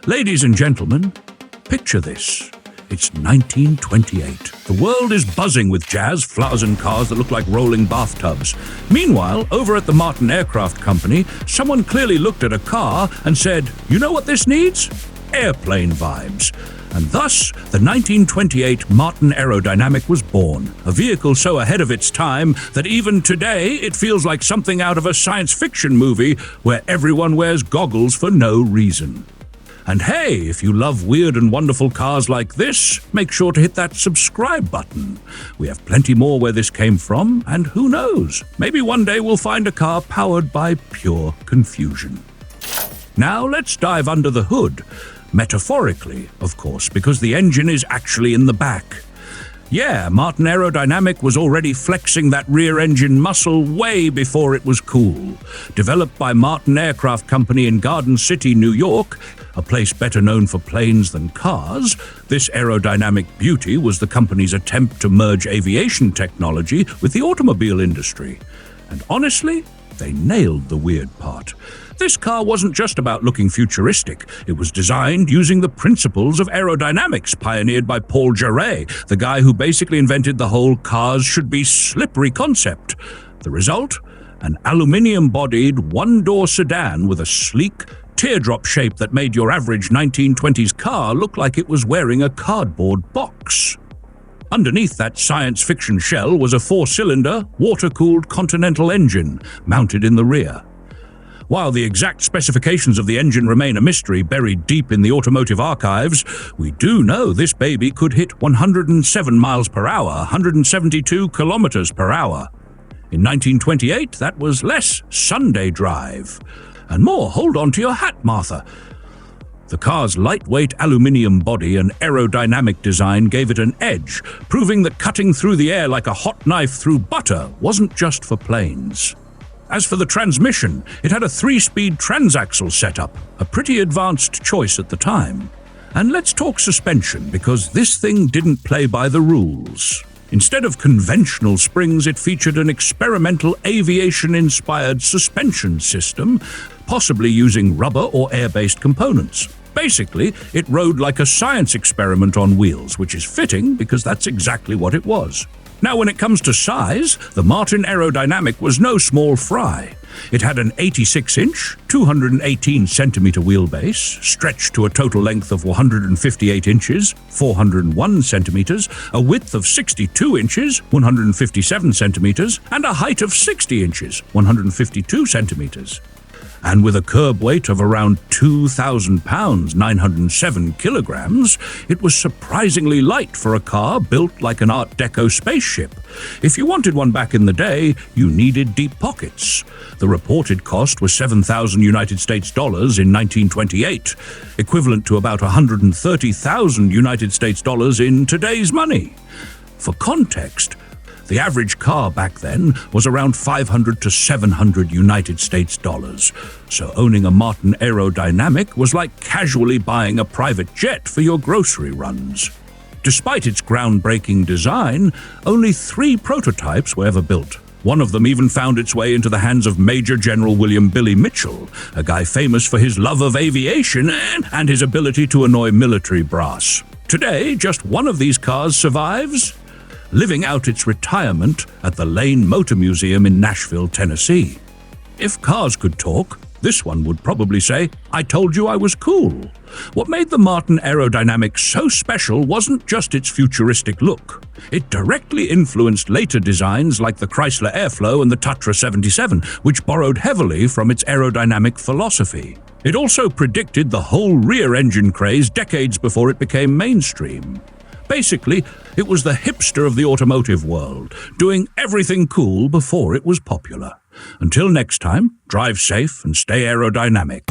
Ladies and gentlemen, picture this. It's 1928. The world is buzzing with jazz, flowers and cars that look like rolling bathtubs. Meanwhile, over at the Martin Aircraft Company, someone clearly looked at a car and said, "You know what this needs? Airplane vibes." And thus, the 1928 Martin Aerodynamic was born, a vehicle so ahead of its time that even today it feels like something out of a science fiction movie where everyone wears goggles for no reason. And hey, if you love weird and wonderful cars like this, make sure to hit that subscribe button. We have plenty more where this came from, and who knows, maybe one day we'll find a car powered by pure confusion. Now let's dive under the hood. Metaphorically, of course, because the engine is actually in the back. Yeah, Martin Aerodynamic was already flexing that rear engine muscle way before it was cool. Developed by Martin Aircraft Company in Garden City, New York, a place better known for planes than cars, this aerodynamic beauty was the company's attempt to merge aviation technology with the automobile industry. And honestly, they nailed the weird part. This car wasn't just about looking futuristic. It was designed using the principles of aerodynamics pioneered by Paul Jaray, the guy who basically invented the whole cars should be slippery concept. The result? An aluminium-bodied, one-door sedan with a sleek, teardrop shape that made your average 1920s car look like it was wearing a cardboard box. Underneath that science fiction shell was a four-cylinder, water-cooled Continental engine mounted in the rear. While the exact specifications of the engine remain a mystery buried deep in the automotive archives, we do know this baby could hit 107 miles per hour, 172 kilometers per hour. In 1928, that was less Sunday drive. And more, hold on to your hat, Martha. The car's lightweight aluminium body and aerodynamic design gave it an edge, proving that cutting through the air like a hot knife through butter wasn't just for planes. As for the transmission, it had a 3-speed transaxle setup, a pretty advanced choice at the time. And let's talk suspension, because this thing didn't play by the rules. Instead of conventional springs, it featured an experimental aviation-inspired suspension system, possibly using rubber or air-based components. Basically, it rode like a science experiment on wheels, which is fitting because that's exactly what it was. Now, when it comes to size, the Martin Aerodynamic was no small fry. It had an 86-inch, 218-centimeter wheelbase, stretched to a total length of 158 inches, 401 centimeters, a width of 62 inches, 157 centimeters, and a height of 60 inches, 152 centimeters. And with a curb weight of around 2,000 pounds, 907 kilograms, it was surprisingly light for a car built like an Art Deco spaceship. If you wanted one back in the day, you needed deep pockets. The reported cost was $7,000 United States dollars in 1928, equivalent to about 130,000 United States dollars in today's money. For context, the average car back then was around 500 to 700 United States dollars, so owning a Martin Aerodynamic was like casually buying a private jet for your grocery runs. Despite its groundbreaking design, only 3 prototypes were ever built. One of them even found its way into the hands of Major General William Billy Mitchell, a guy famous for his love of aviation and his ability to annoy military brass. Today, just one of these cars survives, living out its retirement at the Lane Motor Museum in Nashville, Tennessee. If cars could talk, this one would probably say, "I told you I was cool." What made the Martin Aerodynamic so special wasn't just its futuristic look. It directly influenced later designs like the Chrysler Airflow and the Tatra 77, which borrowed heavily from its aerodynamic philosophy. It also predicted the whole rear engine craze decades before it became mainstream. Basically, it was the hipster of the automotive world, doing everything cool before it was popular. Until next time, drive safe and stay aerodynamic.